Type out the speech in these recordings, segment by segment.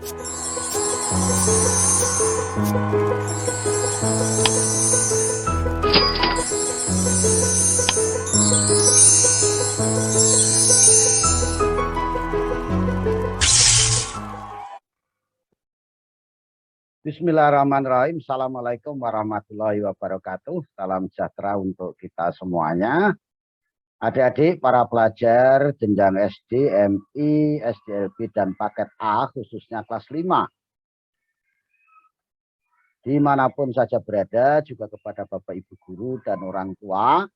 Bismillahirrahmanirrahim. Assalamualaikum warahmatullahi wabarakatuh. Salam sejahtera untuk kita semuanya. Adik-adik, para pelajar jenjang SD, MI, SDLB, dan paket A, khususnya kelas 5. Dimanapun saja berada, juga kepada Bapak Ibu Guru dan orang tua.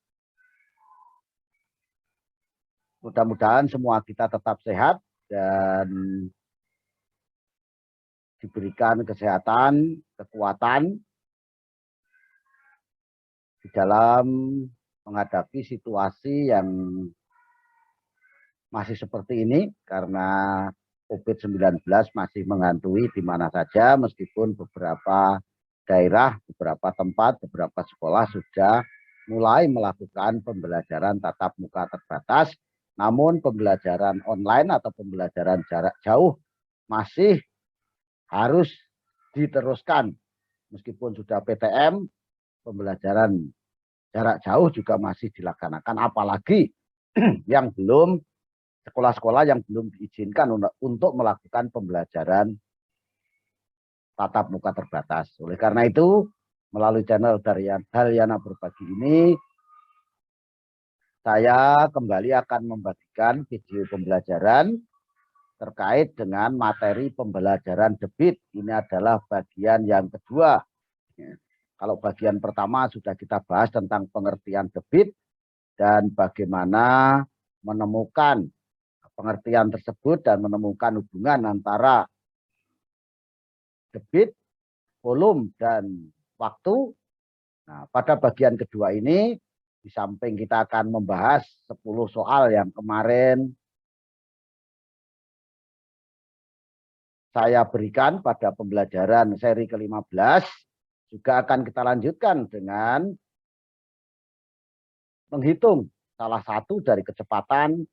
Mudah-mudahan semua kita tetap sehat dan diberikan kesehatan, kekuatan di dalam menghadapi situasi yang masih seperti ini, karena COVID-19 masih menghantui di mana saja, meskipun beberapa daerah, beberapa tempat, beberapa sekolah sudah mulai melakukan pembelajaran tatap muka terbatas, namun pembelajaran online atau pembelajaran jarak jauh masih harus diteruskan. Meskipun sudah PTM, pembelajaran jarak jauh juga masih dilaksanakan, apalagi yang belum, sekolah-sekolah yang belum diizinkan untuk melakukan pembelajaran tatap muka terbatas. Oleh karena itu, melalui channel Dalyana Berbagi ini, saya kembali akan membagikan video pembelajaran terkait dengan materi pembelajaran debit. Ini adalah bagian yang kedua. Kalau bagian pertama sudah kita bahas tentang pengertian debit dan bagaimana menemukan pengertian tersebut dan menemukan hubungan antara debit, volume, dan waktu. Nah, pada bagian kedua ini, di samping kita akan membahas 10 soal yang kemarin saya berikan pada pembelajaran seri ke-15, juga akan kita lanjutkan dengan menghitung salah satu dari kecepatan,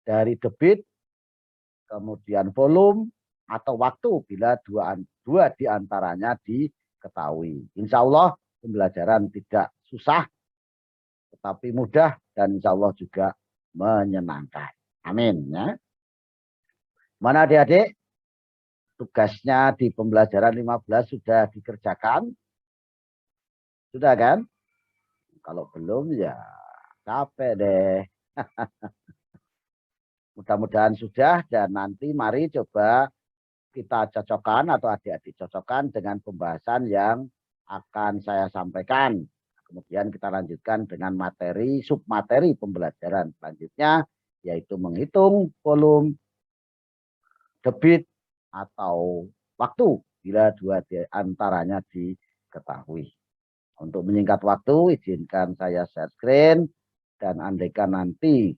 dari debit, kemudian volume, atau waktu bila dua diantaranya diketahui. Insya Allah pembelajaran tidak susah, tetapi mudah dan insya Allah juga menyenangkan. Amin. Ya. Mana adik-adik? Tugasnya di pembelajaran 15 sudah dikerjakan? Sudah kan? Kalau belum ya capek deh. Mudah-mudahan sudah, dan nanti mari coba kita cocokkan atau adik-adik cocokkan dengan pembahasan yang akan saya sampaikan. Kemudian kita lanjutkan dengan materi, submateri pembelajaran selanjutnya, yaitu menghitung volume, debit, atau waktu bila dua antaranya diketahui. Untuk menyingkat waktu, izinkan saya share screen, dan andaikan nanti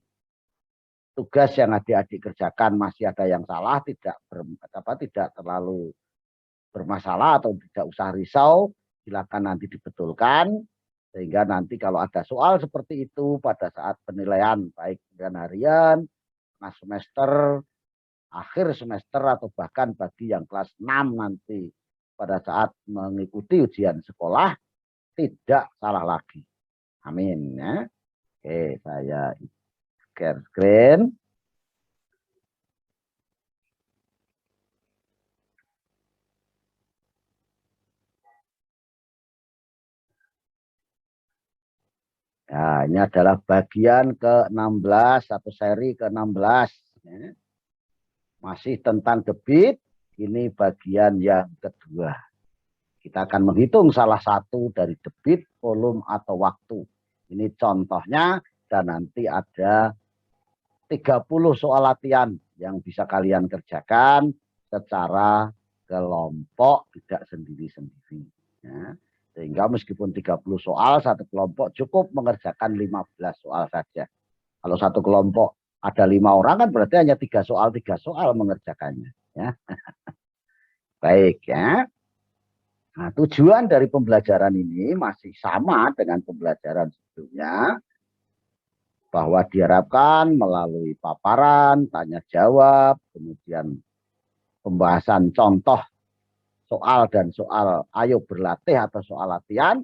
tugas yang adik-adik kerjakan masih ada yang salah, tidak terlalu bermasalah atau tidak usah risau, silakan nanti dibetulkan, sehingga nanti kalau ada soal seperti itu pada saat penilaian, baik penilaian harian, tengah semester, akhir semester, atau bahkan bagi yang kelas 6 nanti pada saat mengikuti ujian sekolah, tidak salah lagi. Amin. Ya. Oke, saya share screen. Nah, ini adalah bagian ke-16 atau seri ke-16. Ya. Masih tentang debit, ini bagian yang kedua. Kita akan menghitung salah satu dari debit, volume, atau waktu. Ini contohnya, dan nanti ada 30 soal latihan yang bisa kalian kerjakan secara kelompok, tidak sendiri-sendiri. Ya. Sehingga meskipun 30 soal, satu kelompok cukup mengerjakan 15 soal saja. Kalau satu kelompok ada 5 orang kan berarti hanya 3 soal mengerjakannya. Ya. Baik ya. Nah, tujuan dari pembelajaran ini masih sama dengan pembelajaran sebelumnya. bahwa diharapkan melalui paparan, tanya jawab, kemudian pembahasan contoh soal dan soal ayo berlatih atau soal latihan,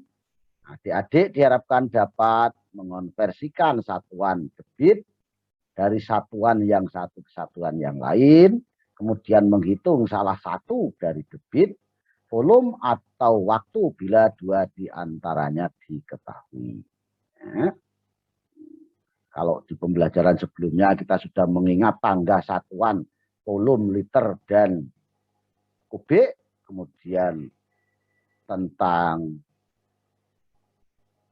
adik-adik diharapkan dapat mengonversikan satuan debit dari satuan yang satu ke satuan yang lain, kemudian menghitung salah satu dari debit, volume atau waktu bila dua diantaranya diketahui. Ya. Kalau di pembelajaran sebelumnya kita sudah mengingat tangga satuan, volume, liter, dan kubik, kemudian tentang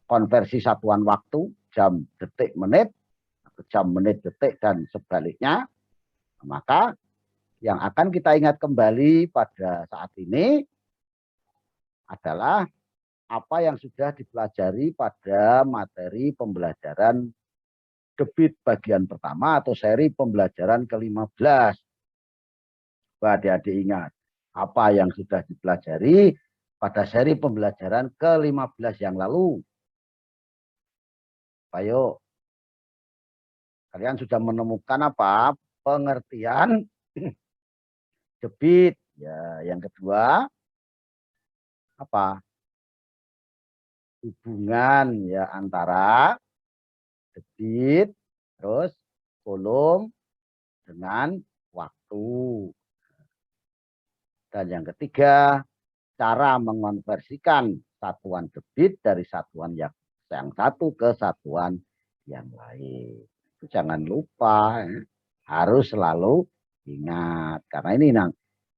konversi satuan waktu, jam, detik, menit, atau jam, menit, detik, dan sebaliknya, maka yang akan kita ingat kembali pada saat ini adalah apa yang sudah dipelajari pada materi pembelajaran debit bagian pertama atau seri pembelajaran ke-15. Adik-adik ingat apa yang sudah dipelajari pada seri pembelajaran ke-15 yang lalu. Ayo, kalian sudah menemukan apa? Pengertian debit. Ya, yang kedua apa? Hubungan ya antara debit terus volume dengan waktu. Dan yang ketiga, cara mengonversikan satuan debit dari satuan yang satu ke satuan yang lain. Itu jangan lupa, ya. Harus selalu ingat. Karena ini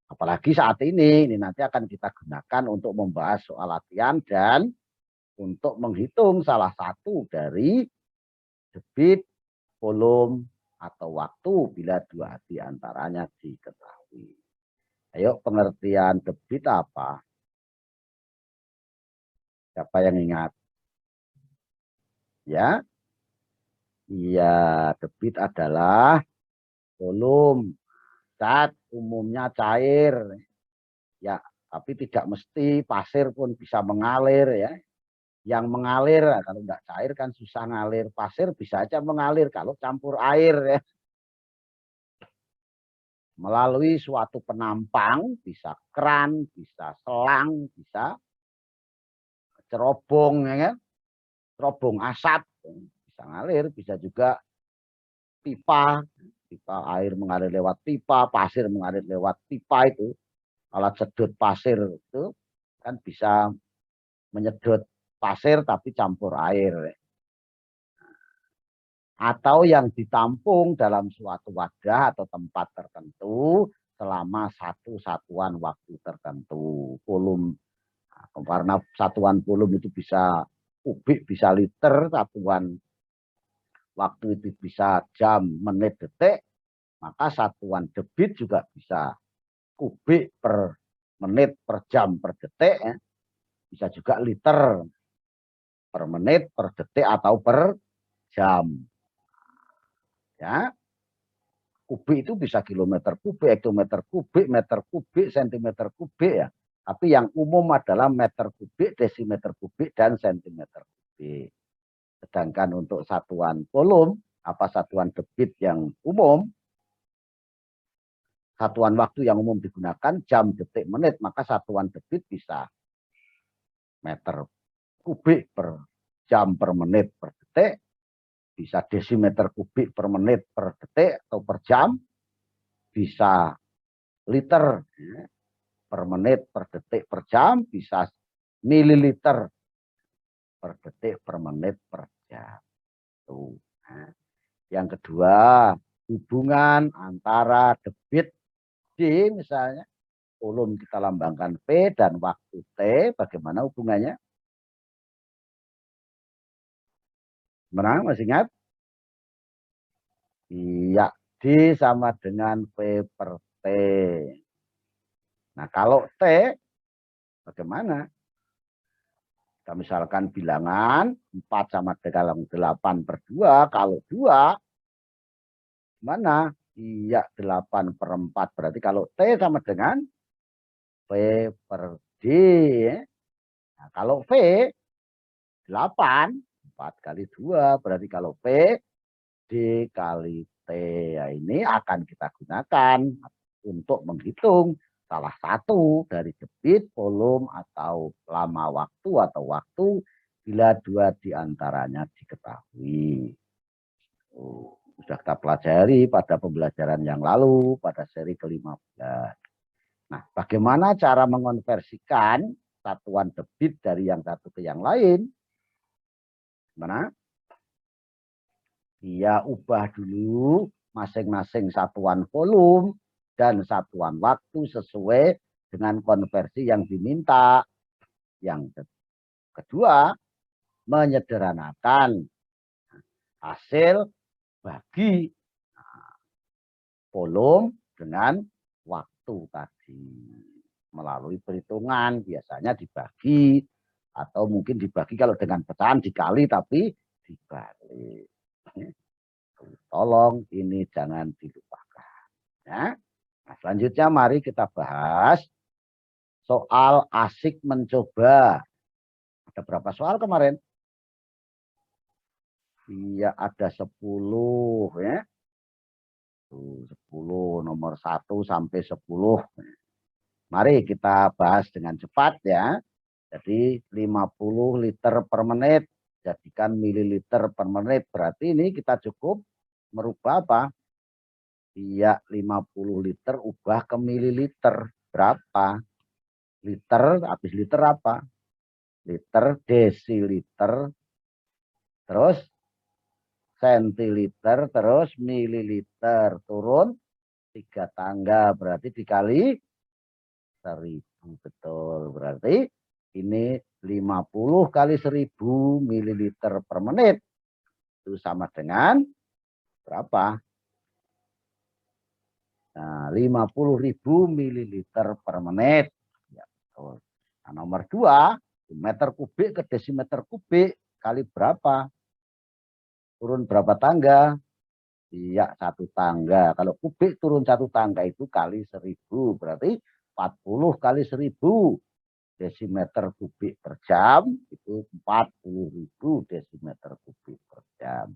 apalagi saat ini nanti akan kita gunakan untuk membahas soal latihan dan untuk menghitung salah satu dari debit, volume, atau waktu bila dua diantaranya diketahui. Ayo, pengertian debit apa? Siapa yang ingat? Ya, iya, debit adalah volume. Zat umumnya cair. Ya, tapi tidak mesti pasir pun bisa mengalir ya. Yang mengalir, kalau tidak cair kan susah ngalir. Pasir bisa aja mengalir kalau campur air ya. Melalui suatu penampang, bisa keran, bisa selang, bisa cerobong, ya kan? Cerobong asap, bisa ngalir, bisa juga pipa, pipa air mengalir lewat pipa, pasir mengalir lewat pipa itu. Alat sedot pasir itu kan bisa menyedot pasir tapi campur air. Atau yang ditampung dalam suatu wadah atau tempat tertentu selama satu satuan waktu tertentu. Volume, karena satuan volume itu bisa kubik, bisa liter, satuan waktu itu bisa jam, menit, detik, maka satuan debit juga bisa kubik per menit, per jam, per detik, ya. Bisa juga liter per menit, per detik, atau per jam. Ya, kubik itu bisa kilometer kubik, hektometer kubik, meter kubik, sentimeter kubik ya. Tapi yang umum adalah meter kubik, desimeter kubik, dan sentimeter kubik. Sedangkan untuk satuan volume, apa satuan debit yang umum, satuan waktu yang umum digunakan jam, detik, menit, maka satuan debit bisa meter kubik per jam, per menit, per detik, bisa desimeter kubik per menit, per detik, atau per jam, bisa liter per menit, per detik, per jam, bisa mililiter per detik, per menit, per jam. Tuh. Nah, yang kedua, hubungan antara debit D misalnya, volume kita lambangkan P dan waktu T, bagaimana hubungannya? Mana masih ingat? Iya, D sama dengan P per T. Nah, kalau T, bagaimana? Kita misalkan bilangan 4 sama dengan 8 per 2. Kalau 2, mana? Iya, 8 per 4. Berarti kalau T sama dengan P per D. Nah, kalau V, 8. 4 kali 2. Berarti kalau P, D kali T. Ya, ini akan kita gunakan untuk menghitung salah satu dari debit, volume, atau lama waktu atau waktu bila dua diantaranya diketahui. Sudah kita pelajari pada pembelajaran yang lalu pada seri ke-15. Nah, bagaimana cara mengonversikan satuan debit dari yang satu ke yang lain? Gimana? Dia ubah dulu masing-masing satuan volume dan satuan waktu sesuai dengan konversi yang diminta. Yang kedua, menyederhanakan hasil bagi volume dengan waktu tadi. Melalui perhitungan biasanya dibagi atau mungkin dibagi kalau dengan pecahan dikali tapi dibalik. Tolong ini jangan dilupakan. Ya. Nah, selanjutnya mari kita bahas soal asik mencoba. Ada berapa soal kemarin? Iya, ada 10 ya. 10 nomor 1 sampai 10. Mari kita bahas dengan cepat ya. Jadi 50 liter per menit jadikan mililiter per menit. Berarti ini kita cukup merubah apa? Iya, 50 liter ubah ke mililiter. Berapa? Liter, habis liter apa? Liter, desiliter, terus sentiliter, terus mililiter. Turun 3 tangga. Berarti dikali 1000. Betul. Berarti ini 50 kali 1000 mililiter per menit. Itu sama dengan berapa? Nah, 50.000 mililiter per menit. Ya, betul. Nah, nomor 2, meter kubik ke desimeter kubik kali berapa? Turun berapa tangga? Iya, 1 tangga. Kalau kubik turun 1 tangga itu kali 1000. Berarti 40 kali 1000 desimeter kubik per jam. Itu 40.000 desimeter kubik per jam.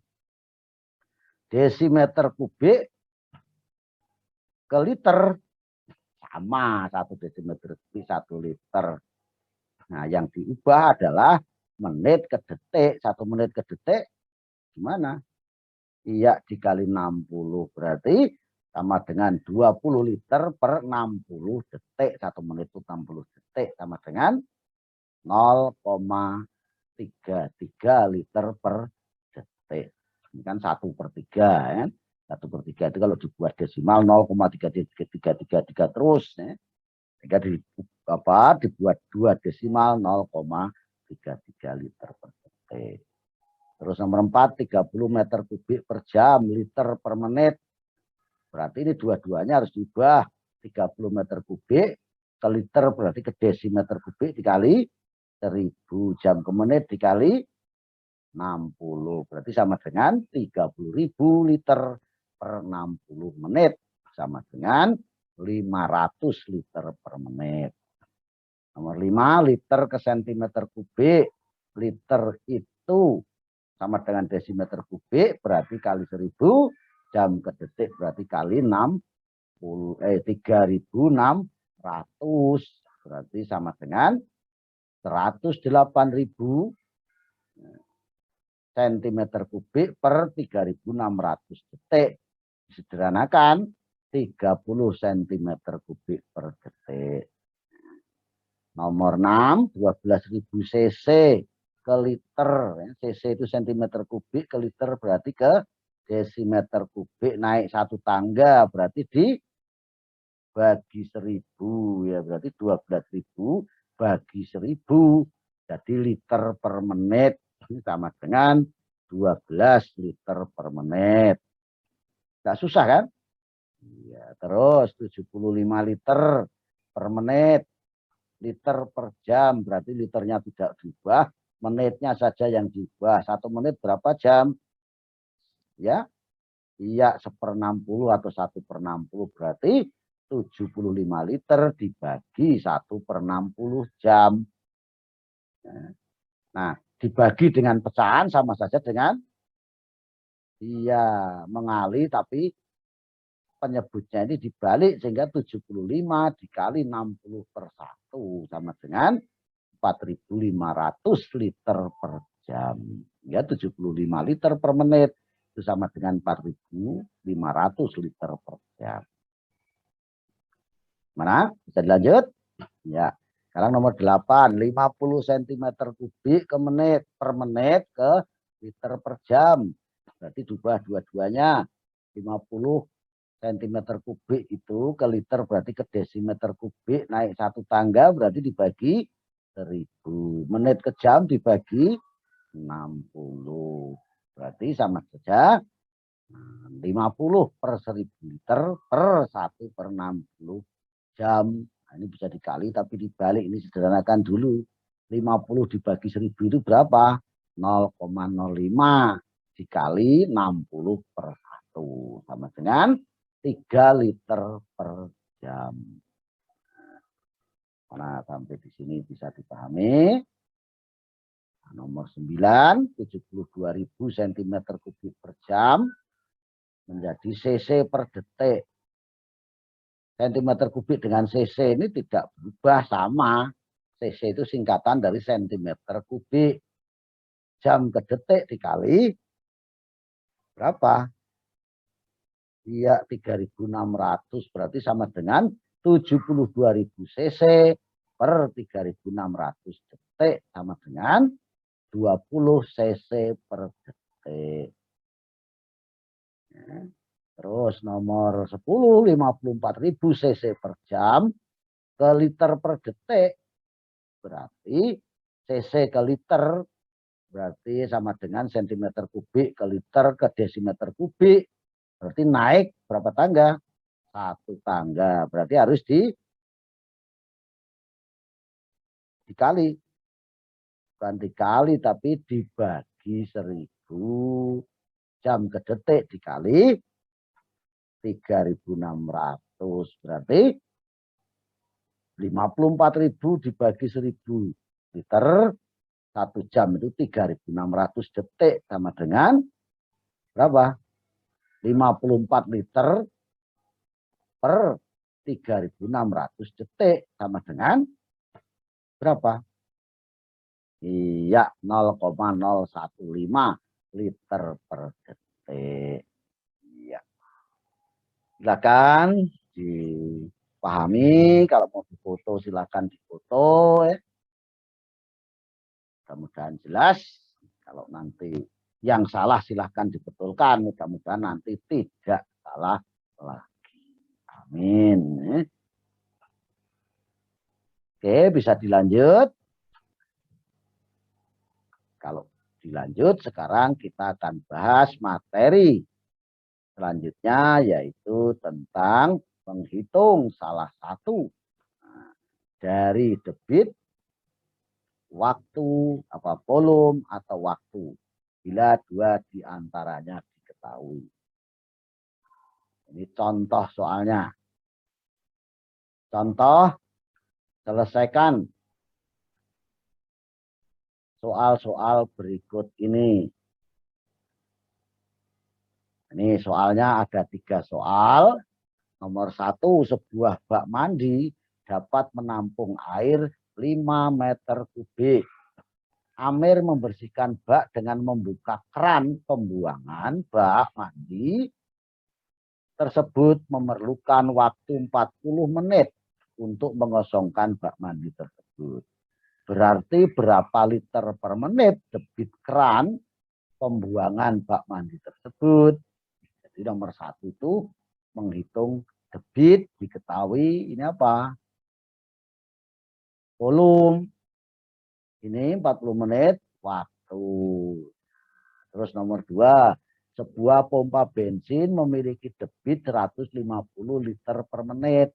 Desimeter kubik ke liter sama 1 desimeter kubik 1 liter. Nah, yang diubah adalah menit ke detik. 1 menit ke detik gimana? Iya, dikali 60. Berarti sama dengan 20 liter per 60 detik. 1 menit itu 60 detik. Sama dengan 0,33 liter per detik. Ini kan 1/3 ya. 1/3 itu kalau dibuat desimal 0,3333 terus ya. Sehingga dibuat 2 desimal 0,33 liter per detik. Terus nomor 4, 30 meter kubik per jam, liter per menit. Berarti ini dua-duanya harus diubah. 30 meter kubik ke liter berarti ke desimeter kubik dikali 1000 jam ke menit dikali 60. Berarti sama dengan 30.000 liter per 60 menit. Sama dengan 500 liter per menit. Nomor 5, liter ke sentimeter kubik. Liter itu sama dengan desimeter kubik, berarti kali 1000, jam ke detik berarti kali 3.600. Berarti sama dengan 108.000 cm kubik per 3.600 detik. Disederhanakan 30 cm kubik per detik. Nomor 6, 12.000 cc ke liter. Cc itu cm kubik, ke liter berarti ke desimeter kubik, naik 1 tangga berarti dibagi 1000 ya, berarti 12.000 bagi 1000 jadi liter per menit. Ini sama dengan 12 liter per menit. Nggak susah kan? Ya, terus 75 liter per menit. Liter per jam berarti liternya tidak diubah, menitnya saja yang diubah. 1 menit berapa jam? Ya, iya 1/60 atau 1/60 berarti 75 liter dibagi 1/60 jam. Nah, dibagi dengan pecahan sama saja dengan Iya, mengalih tapi penyebutnya ini dibalik sehingga 75 dikali 60/1 sama dengan 4.500 liter per jam. Ya, 75 liter per menit itu sama dengan 4.500 liter per jam. Mana? Bisa dilanjut? Ya. Sekarang nomor 8, 50 cm kubik per menit ke liter per jam. Berarti diubah dua-duanya. 50 cm kubik itu ke liter berarti ke desimeter kubik, naik satu tangga berarti dibagi 1000. Menit ke jam dibagi 60. Berarti sama saja 50 per 1000 liter per 1/60 jam. Nah, ini bisa dikali tapi dibalik, ini sederhanakan dulu. 50 dibagi 1000 itu berapa? 0,05 dikali 60/1 sama dengan 3 liter per jam. Nah, sampai di sini bisa dipahami. Nah, nomor 9, 72.000 cm kubik per jam menjadi cc per detik. Sentimeter kubik dengan cc ini tidak berubah, sama. Cc itu singkatan dari sentimeter kubik. Jam ke detik dikali berapa? Iya, 3.600 berarti sama dengan 72.000 cc per 3.600 detik sama dengan 20 cc per detik. Terus nomor 10, 54.000 cc per jam ke liter per detik. Berarti cc ke liter berarti sama dengan sentimeter kubik ke liter ke desimeter kubik. Berarti naik berapa tangga? Satu tangga. Berarti harus dikali. Bukan dikali tapi dibagi 1000. Jam ke detik dikali 3.600. Berarti 54.000 dibagi 1000 liter. 1 jam itu 3.600 detik sama dengan berapa? 54 liter per 3.600 detik sama dengan berapa? Iya, 0,015 liter per detik. Iya. Silakan dipahami, kalau mau difoto silakan difoto ya. Mudah-mudahan jelas. Kalau nanti yang salah silahkan dibetulkan. Mudah-mudahan nanti tidak salah lagi. Amin. Oke, bisa dilanjut. Kalau dilanjut, sekarang kita akan bahas materi selanjutnya, yaitu tentang menghitung salah satu dari debit, waktu, volume, atau waktu. Bila dua diantaranya diketahui. Ini contoh soalnya. Contoh, selesaikan soal-soal berikut ini. Ini soalnya ada 3 soal. Nomor 1, sebuah bak mandi dapat menampung air 5 meter kubik. Amir membersihkan bak dengan membuka keran pembuangan bak mandi tersebut memerlukan waktu 40 menit untuk mengosongkan bak mandi tersebut. Berarti berapa liter per menit debit keran pembuangan bak mandi tersebut. Jadi nomor 1 itu menghitung debit, diketahui ini apa? Volume. Ini 40 menit waktu. Terus nomor 2, sebuah pompa bensin memiliki debit 150 liter per menit.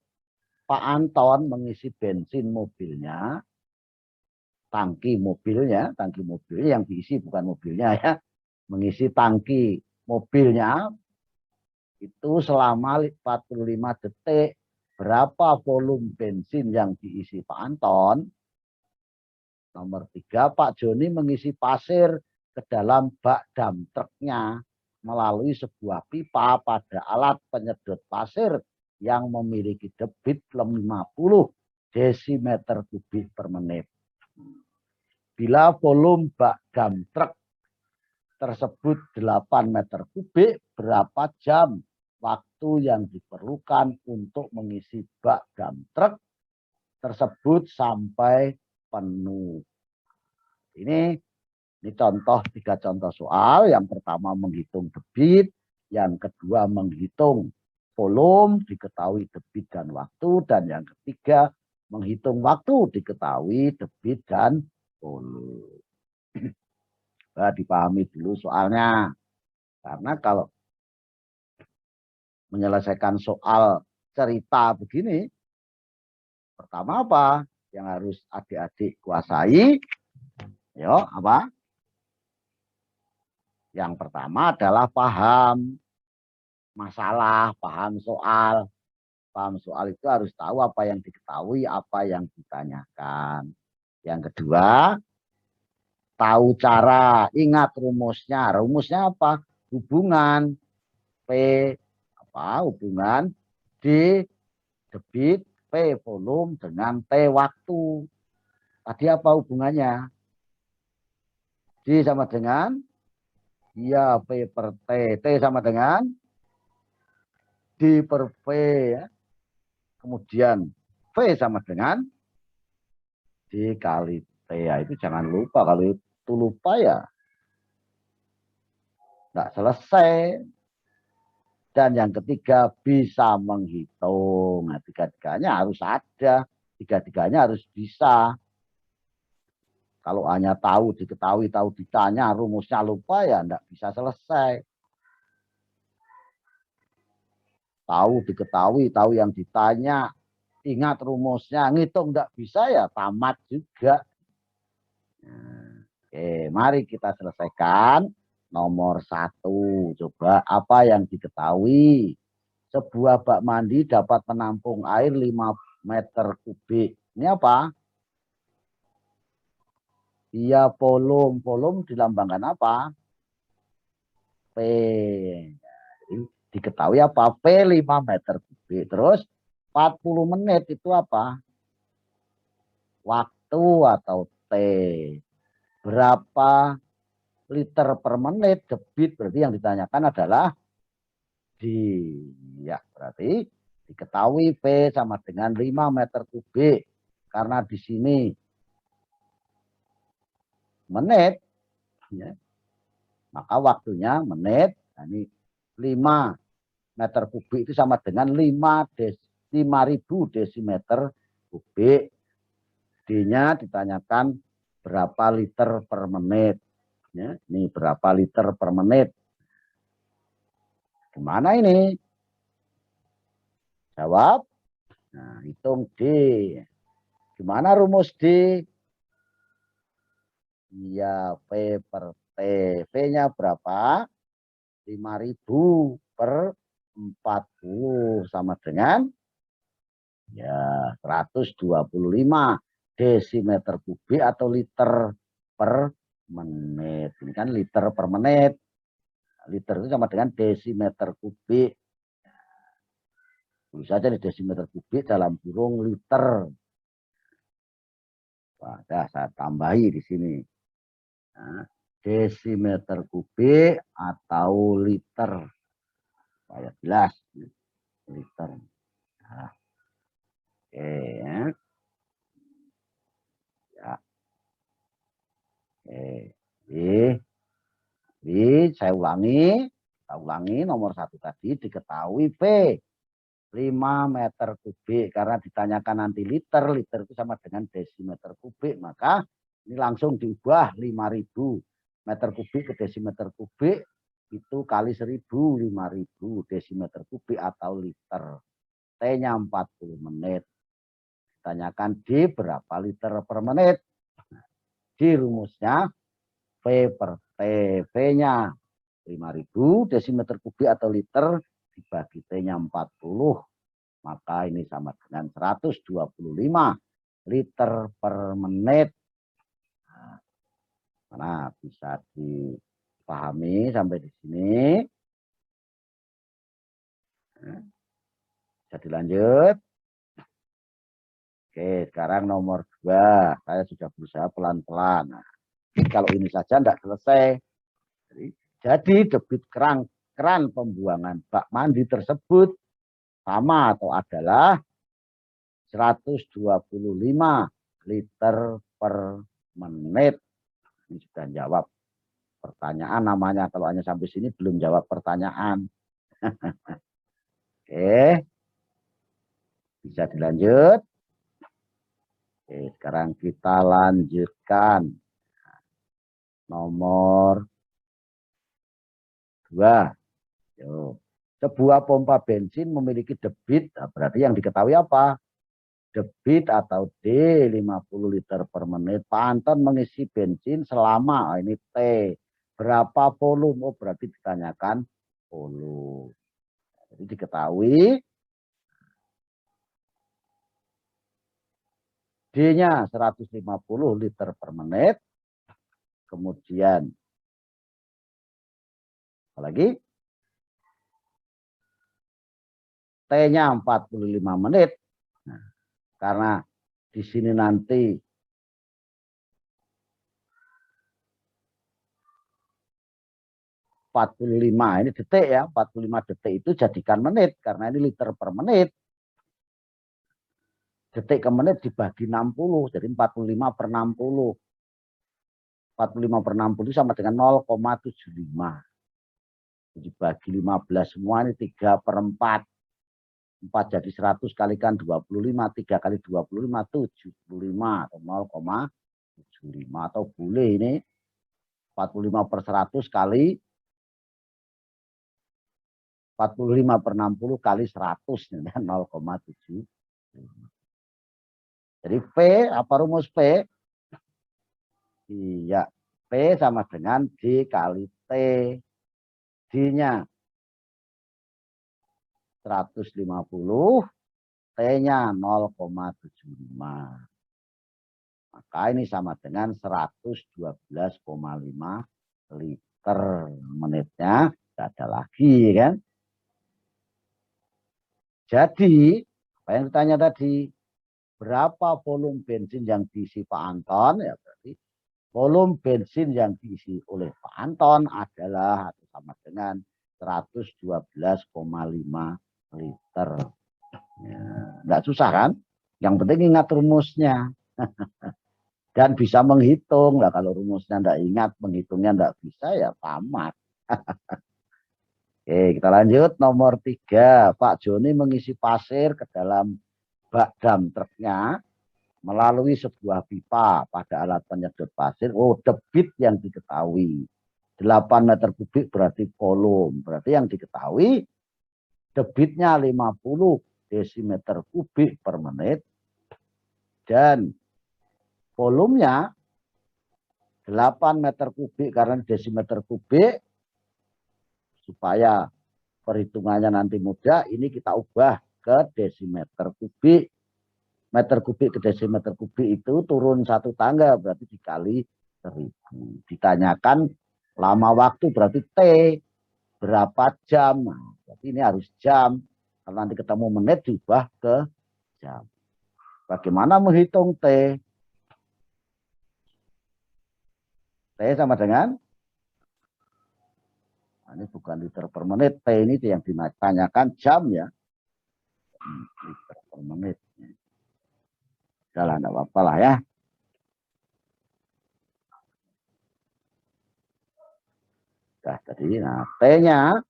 Pak Anton mengisi bensin mobilnya, tangki mobilnya yang diisi bukan mobilnya ya, mengisi tangki mobilnya itu selama 45 detik. Berapa volume bensin yang diisi Pak Anton? Nomor 3, Pak Joni mengisi pasir ke dalam bak dump truknya melalui sebuah pipa pada alat penyedot pasir yang memiliki debit 50 desimeter kubik per menit. Bila volume bak dam truk tersebut 8 meter kubik, berapa jam waktu yang diperlukan untuk mengisi bak dam truk tersebut sampai penuh? Ini contoh, 3 contoh soal. Yang pertama menghitung debit, yang kedua menghitung volume, diketahui debit dan waktu, dan yang ketiga menghitung waktu, diketahui debit dan volume. Nah, dipahami dulu soalnya. Karena kalau menyelesaikan soal cerita begini, pertama apa yang harus adik-adik kuasai? Yo, apa? Yang pertama adalah paham masalah, paham soal. Paham soal itu harus tahu apa yang diketahui, apa yang ditanyakan. Yang kedua, tahu cara, ingat rumusnya. Rumusnya apa? Hubungan P, hubungan D debit, P volume dengan T waktu. Tadi apa hubungannya? D sama dengan, ya P per T. T sama dengan D per P. Ya. Kemudian V sama dengan D kali T. Ya, itu jangan lupa. Kalau itu lupa ya nggak selesai. Dan yang ketiga bisa menghitung. Nah, tiga-tiganya harus ada. Tiga-tiganya harus bisa. Kalau hanya tahu, diketahui, tahu ditanya, rumusnya lupa ya enggak bisa selesai. Tahu, diketahui, tahu yang ditanya, ingat rumusnya, ngitung enggak bisa ya tamat juga. Nah, oke, mari kita selesaikan. Nomor 1, coba apa yang diketahui? Sebuah bak mandi dapat menampung air 5 meter kubik. Ini apa? Iya, volume. Volume dilambangkan apa? P. Diketahui apa? P 5 meter kubik. Terus 40 menit itu apa? Waktu atau T. Berapa liter per menit debit? Berarti yang ditanyakan adalah D. Ya, berarti diketahui P sama dengan 5 meter kubik. Karena di sini menit, ya, maka waktunya menit. Nah, ini 5 meter kubik itu sama dengan 5.000 desimeter kubik. D-nya ditanyakan berapa liter per menit. Ya, ini berapa liter per menit. Gimana ini? Jawab. Nah, hitung D. Gimana rumus D? Iya, P per T. V-nya berapa? 5.000 per 40 sama dengan ya 125 desimeter kubik atau liter per menit. Ini kan liter per menit. Liter itu sama dengan desimeter kubik. Tulis saja di desimeter kubik dalam kurung liter. Pada saya tambahi di sini. Nah, desimeter kubik atau liter. Supaya jelas. Liter. Nah, oke ya. Ya. Oke. Jadi saya ulangi nomor 1 tadi diketahui V 5 meter kubik karena ditanyakan nanti liter itu sama dengan desimeter kubik, maka ini langsung diubah 5.000 meter kubik ke desimeter kubik itu kali 1.000 5.000 desimeter kubik atau liter. T-nya 40 menit. Ditanyakan D berapa liter per menit. Di rumusnya V per T. V-nya 5.000 desimeter kubik atau liter dibagi T-nya 40. Maka ini sama dengan 125 liter per menit. Nah, bisa dipahami sampai di sini. Bisa dilanjut. Oke, sekarang nomor 2. Saya sudah berusaha pelan-pelan. Nah, kalau ini saja tidak selesai. Jadi debit keran pembuangan bak mandi tersebut sama atau adalah 125 liter per menit. Ini sudah jawab pertanyaan namanya. Kalau hanya sampai sini belum jawab pertanyaan. Oke, bisa dilanjut. Oke, sekarang kita lanjutkan. Nomor 2. Sebuah pompa bensin memiliki debit, nah berarti yang diketahui apa? Debit atau D 50 liter per menit. Pak Anton mengisi bensin selama, ini T. Berapa volume? Oh, berarti ditanyakan volume. Jadi diketahui D-nya 150 liter per menit. Kemudian apalagi? T-nya 45 menit. Nah, karena di sini nanti 45 ini detik ya, 45 detik itu jadikan menit karena ini liter per menit. Detik ke menit dibagi 60, jadi 45 per 60. 45 per 60 sama dengan 0,75. Dibagi 15 semua ini 3 per 4. 4 jadi 100 kalikan 25, 3 kali 25, 75 atau 0,75. Atau boleh ini 45 per 100 kali 45 per 60 kali 100, 0,7. Jadi P, apa rumus P? Iya, P sama dengan D kali T. D-nya 150, T-nya 0,75. Maka ini sama dengan 112,5 liter menitnya. Tidak ada lagi kan. Jadi, apa yang ditanya tadi? Berapa volume bensin yang diisi Pak Anton? Ya berarti volume bensin yang diisi oleh Pak Anton adalah atau sama dengan 112,5 liter. Ya, enggak susah kan? Yang penting ingat rumusnya. Dan bisa menghitung. Lah kalau rumusnya enggak ingat, menghitungnya enggak bisa, ya tamat. Oke, kita lanjut. Nomor 3. Pak Joni mengisi pasir ke dalam bak dam truknya melalui sebuah pipa pada alat penyedot pasir. Oh, debit yang diketahui 8 meter kubik berarti volume. Berarti yang diketahui debitnya 50 desimeter kubik per menit dan volumenya 8 meter kubik. Karena desimeter kubik supaya perhitungannya nanti mudah, ini kita ubah ke desimeter kubik. Meter kubik ke desimeter kubik itu turun 1 tangga, berarti dikali 1000. Ditanyakan lama waktu berarti T berapa jam. Nah, berarti ini harus jam. Kalau nanti ketemu menit diubah ke jam. Bagaimana menghitung T? T sama dengan, nah ini bukan liter per menit, T ini yang ditanyakan jam ya. Liter per menit. Jalan tidak apa-apa lah ya. Nah, tadi, nah T-nya,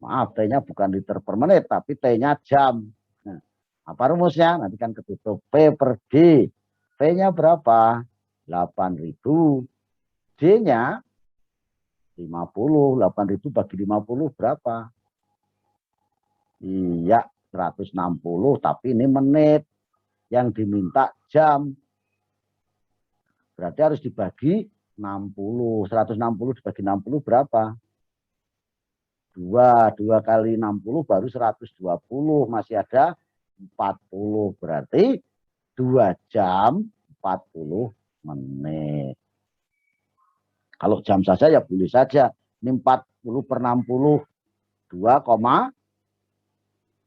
maaf T-nya bukan liter per menit, tapi T-nya jam. Nah, apa rumusnya? Nanti kan ketutup P per D. P-nya berapa? 8.000. D-nya 50. 8.000 bagi 50 berapa? Iya, 160. Tapi ini menit. Yang diminta jam. Berarti harus dibagi 60. 160 dibagi 60 berapa? 2 kali 60 baru 120. Masih ada 40. Berarti 2 jam 40 menit. Kalau jam saja ya boleh saja. Ini 40 per 60. 2,40.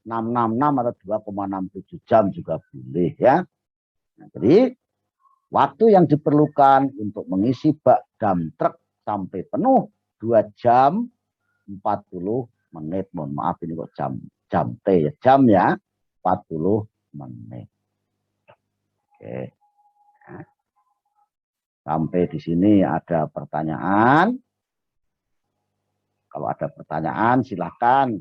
666 atau 2,67 jam juga boleh ya. Nah, jadi waktu yang diperlukan untuk mengisi bak dump truck sampai penuh 2 jam 40 menit. Mohon maaf ini kok jam T ya, jam ya 40 menit. Oke. Nah, sampai di sini ada pertanyaan. Kalau ada pertanyaan silahkan.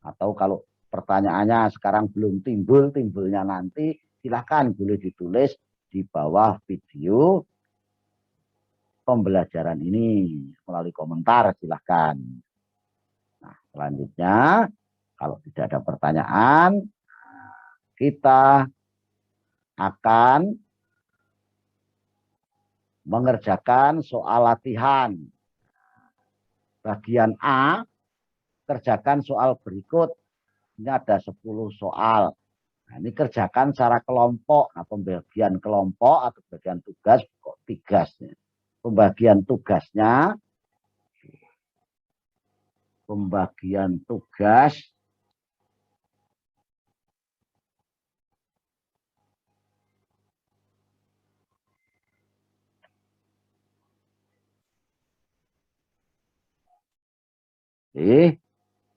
Atau kalau pertanyaannya sekarang belum timbul, timbulnya nanti silahkan boleh ditulis di bawah video pembelajaran ini melalui komentar silahkan. Nah, selanjutnya kalau tidak ada pertanyaan, kita akan mengerjakan soal latihan. Bagian A, kerjakan soal berikut. Ini ada 10 soal. Nah, ini kerjakan secara kelompok. Nah, pembagian kelompok atau bagian tugas, kok tugasnya. Pembagian tugas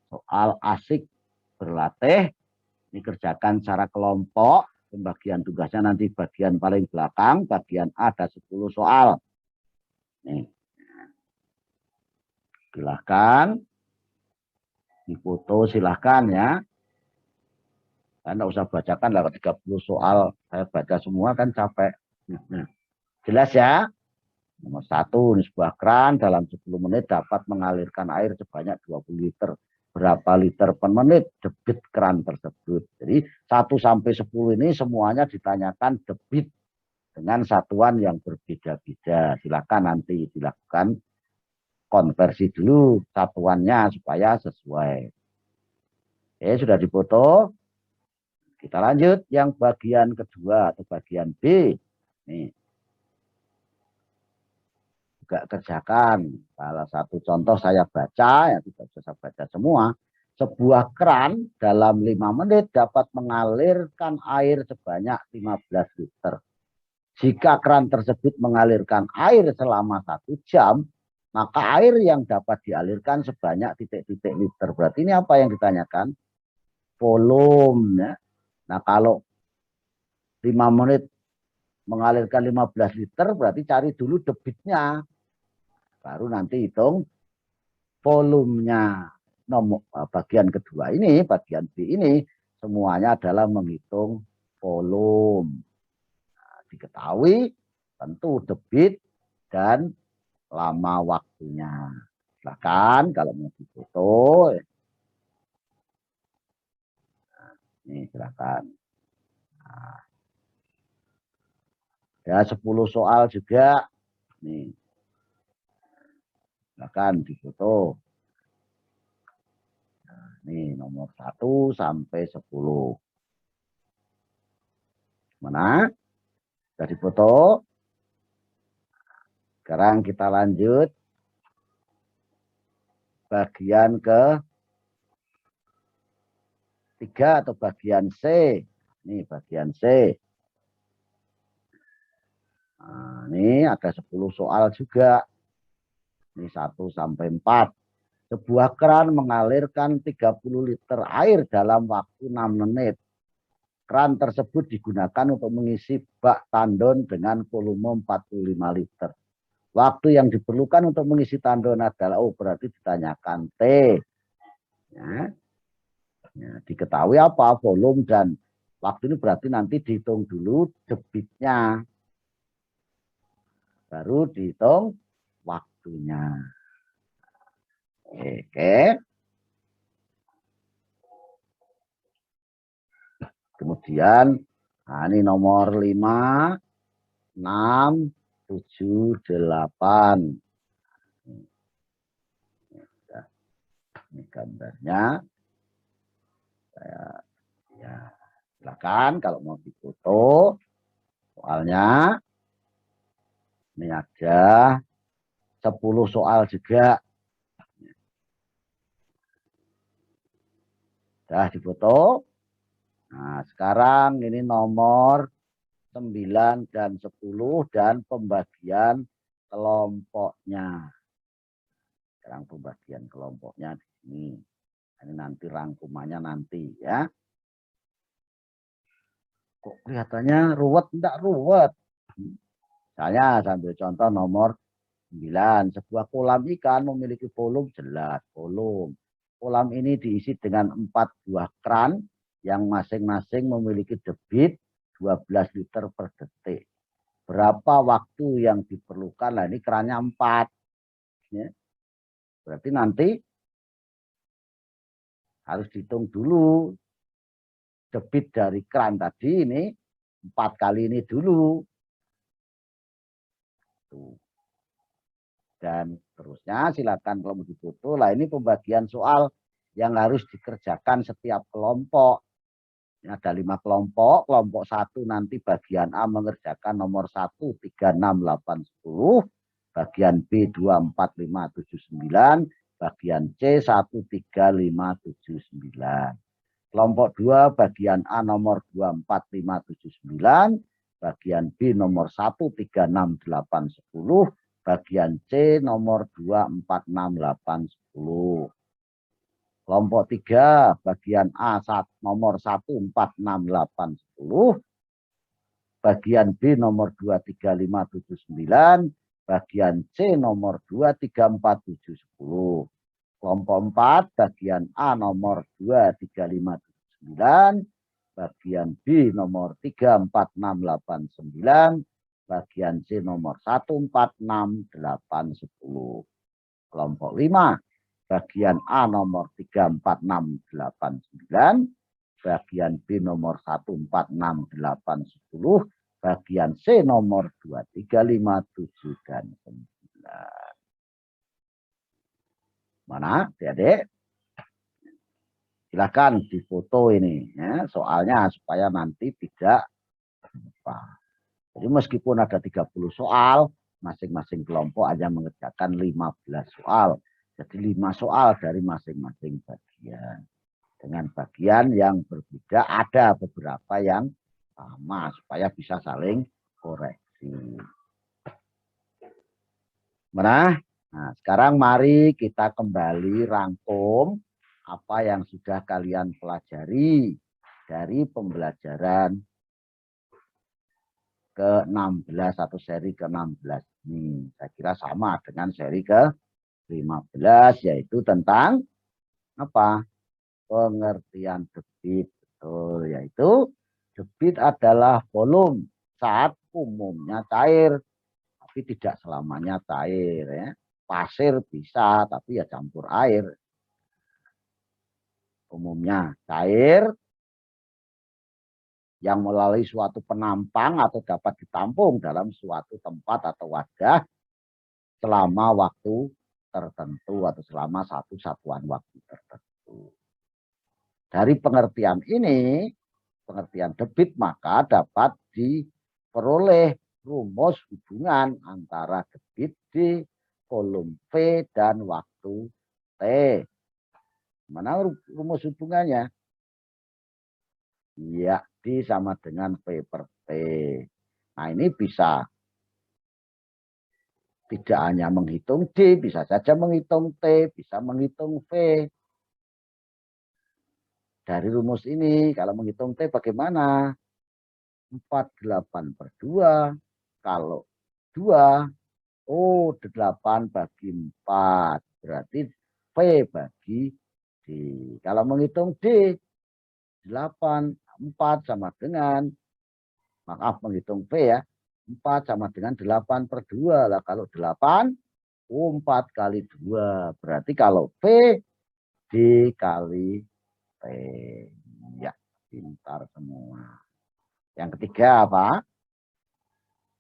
soal asik berlatih dikerjakan secara kelompok. Pembagian tugasnya nanti bagian paling belakang, bagian A ada 10 soal. Nih. Silahkan difoto, silahkan ya. Anda usah bacakan lah 30 soal, saya baca semua kan capek. Nah, jelas ya. Nomor 1, sebuah keran dalam 10 menit dapat mengalirkan air sebanyak 20 liter. Berapa liter per menit debit keran tersebut. Jadi 1 sampai 10 ini semuanya ditanyakan debit dengan satuan yang berbeda-beda. Silakan nanti dilakukan konversi dulu satuannya supaya sesuai. Oke, sudah difoto. Kita lanjut yang bagian kedua atau bagian B. Nih. Juga kerjakan. Salah satu contoh saya baca, ya tidak bisa saya baca semua. Sebuah keran dalam 5 menit dapat mengalirkan air sebanyak 15 liter. Jika keran tersebut mengalirkan air selama 1 jam, maka air yang dapat dialirkan sebanyak titik-titik liter. Berarti ini apa yang ditanyakan? Volume. Ya. Nah kalau 5 menit mengalirkan 15 liter, berarti cari dulu debitnya. Baru nanti hitung volumenya. Nomor bagian kedua ini, bagian B ini, semuanya adalah menghitung volume. Nah, diketahui tentu debit dan lama waktunya. Silahkan kalau mau difoto. Nah, ini silahkan. Nah, ya 10 soal juga. Nih. Silahkan difoto. Nah, ini nomor 1 sampai 10. Mana? Sudah difoto? Sekarang kita lanjut. Bagian ke-3 atau bagian C. Ini bagian C. Nah, ini ada 10 soal juga. Ini 1 sampai 4. Sebuah keran mengalirkan 30 liter air dalam waktu 6 menit. Keran tersebut digunakan untuk mengisi bak tandon dengan volume 45 liter. Waktu yang diperlukan untuk mengisi tandon adalah, berarti ditanyakan T. Ya. Ya, diketahui apa? Volume dan waktu ini berarti nanti dihitung dulu debitnya. Baru dihitung waktunya. Oke. Kemudian, nah ini nomor 5, 6, 7, 8. Ini gambarnya. Ya, silakan kalau mau difoto. Soalnya, ini ada 10 soal juga. Sudah difoto. Nah, sekarang ini nomor 9 dan 10 dan pembagian kelompoknya. Sekarang pembagian kelompoknya di sini. Ini nanti rangkumannya nanti ya. Kok kelihatannya ruwet? Enggak ruwet. Misalnya saya ambil contoh nomor 9. Sebuah kolam ikan memiliki volume jelas. Volume. Kolam ini diisi dengan 4 buah kran yang masing-masing memiliki debit 12 liter per detik. Berapa waktu yang diperlukan? Nah, ini kerannya 4. Ya. Berarti nanti harus dihitung dulu. Debit dari kran tadi ini 4 kali ini dulu. Tuh. Dan terusnya silakan kalau mau difoto. Lah ini pembagian soal yang harus dikerjakan setiap kelompok. Ini ada 5 kelompok. Kelompok 1 nanti bagian A mengerjakan nomor 1, 3, 6, 8, 10. Bagian B 2, 4, 5, 7, 9. Bagian C 1, 3, 5, 7, 9. Kelompok 2 bagian A nomor 2, 4, 5, 7, 9. Bagian B nomor 1, 3, 6, 8, 10. Bagian C nomor 2, 4, 6, 8, 10. Kelompok 3 bagian A nomor 1, 4, 6, 8, 10. Bagian B nomor 2, 3, 5, 7, 9. Bagian C nomor 2, 3, 4, 7, 10. Kelompok 4 bagian A nomor 2, 3, 5, 7, 9. Bagian B nomor 3, 4, 6, 8, 9. Bagian C nomor 1, 4, 6, 8, 10. Kelompok 5 bagian A nomor 3, 4, 6, 8, 9. Bagian B nomor 1, 4, 6, 8, 10. Bagian C nomor 2, 3, 5, 7, dan 9. Mana adik-adik? Silakan difoto ini ya, soalnya supaya nanti tidak lupa. Jadi meskipun ada 30 soal, masing-masing kelompok hanya mengerjakan 15 soal. Jadi 5 soal dari masing-masing bagian. Dengan bagian yang berbeda, ada beberapa yang sama supaya bisa saling koreksi. Nah, sekarang mari kita kembali rangkum apa yang sudah kalian pelajari dari pembelajaran ke-16 atau seri ke-16 ini. Saya kira sama dengan seri ke-15, yaitu tentang apa? Pengertian debit. Betul, yaitu debit adalah volume saat umumnya cair, tapi tidak selamanya cair ya. Pasir bisa, tapi ya campur air. Umumnya cair yang melalui suatu penampang atau dapat ditampung dalam suatu tempat atau wadah selama waktu tertentu atau selama satu satuan waktu tertentu. Dari pengertian ini, pengertian debit, maka dapat diperoleh rumus hubungan antara debit di kolom V dan waktu T. Mana rumus hubungannya? Ya, D sama dengan V per T. Nah, ini bisa tidak hanya menghitung D, bisa saja menghitung T, bisa menghitung V. Dari rumus ini, kalau menghitung T bagaimana? 48 per 2. Kalau 2, oh 8 bagi 4. Berarti V bagi D. Kalau menghitung D, 8, 4 sama dengan, maaf menghitung V ya, 4 sama dengan 8 per 2. Lah kalau 8, 4 kali 2. Berarti kalau V, dikali T. Ya, pintar semua. Yang ketiga apa?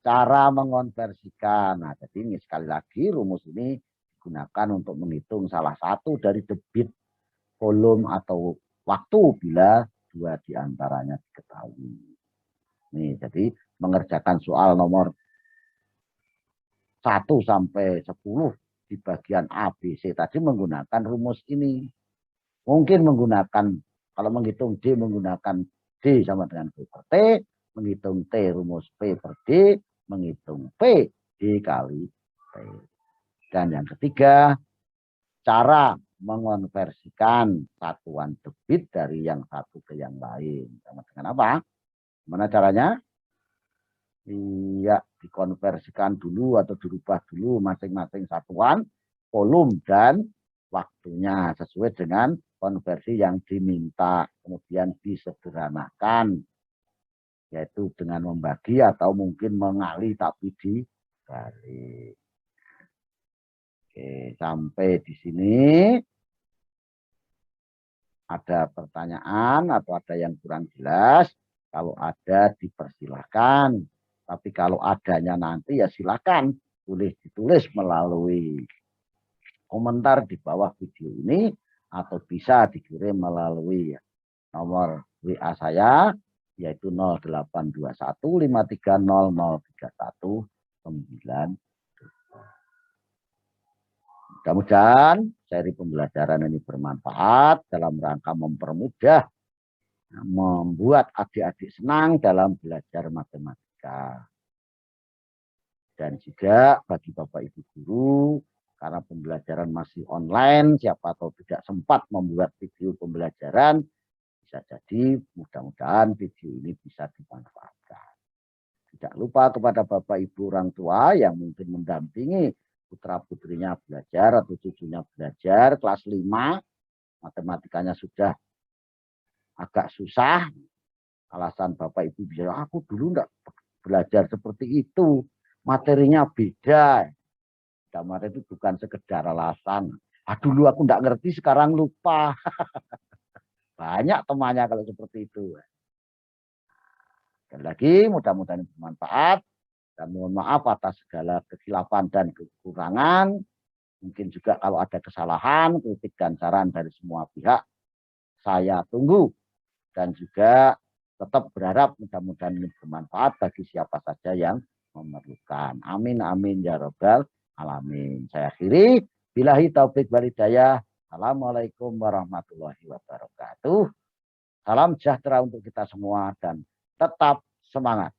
Cara mengonversikan. Nah, jadi ini sekali lagi rumus ini digunakan untuk menghitung salah satu dari debit, volume, atau waktu bila dua diantaranya diketahui. Nih, jadi mengerjakan soal nomor 1 sampai 10 di bagian A, B, C tadi menggunakan rumus ini. Mungkin menggunakan Kalau menghitung D menggunakan D sama dengan P per T, menghitung T rumus P per D, menghitung P D kali T. Dan yang ketiga, cara mengonversikan satuan debit dari yang satu ke yang lain. Sama dengan apa? Gimana caranya? Iya, dikonversikan dulu atau dirubah dulu masing-masing satuan, volume dan waktunya sesuai dengan konversi yang diminta. Kemudian disederhanakan, yaitu dengan membagi atau mungkin mengali tapi dibalik. Oke, sampai di sini ada pertanyaan atau ada yang kurang jelas? Kalau ada dipersilahkan. Tapi kalau adanya nanti ya silakan boleh ditulis melalui komentar di bawah video ini atau bisa dikirim melalui nomor WA saya yaitu 0821530031 Mudah-mudahan seri pembelajaran ini bermanfaat dalam rangka mempermudah membuat adik-adik senang dalam belajar matematika. Dan juga bagi Bapak Ibu guru, karena pembelajaran masih online, siapa tahu tidak sempat membuat video pembelajaran, bisa jadi mudah-mudahan video ini bisa dimanfaatkan. Tidak lupa kepada Bapak Ibu orang tua yang mungkin mendampingi putra-putrinya belajar atau cucunya belajar kelas 5, matematikanya sudah agak susah, alasan Bapak Ibu bisa, aku dulu enggak belajar seperti itu, materinya beda. Damar itu bukan sekedar alasan. Dulu aku enggak ngerti, sekarang lupa. Banyak temannya kalau seperti itu. Sekali lagi, mudah-mudahan bermanfaat. Dan mohon maaf atas segala kesilapan dan kekurangan. Mungkin juga kalau ada kesalahan, kritik dan saran dari semua pihak, saya tunggu. Dan juga tetap berharap mudah-mudahan ini bermanfaat bagi siapa saja yang memerlukan. Amin, amin, ya robbal alamin. Saya akhiri. Billahi taufik wal hidayah. Assalamualaikum warahmatullahi wabarakatuh. Salam sejahtera untuk kita semua dan tetap semangat.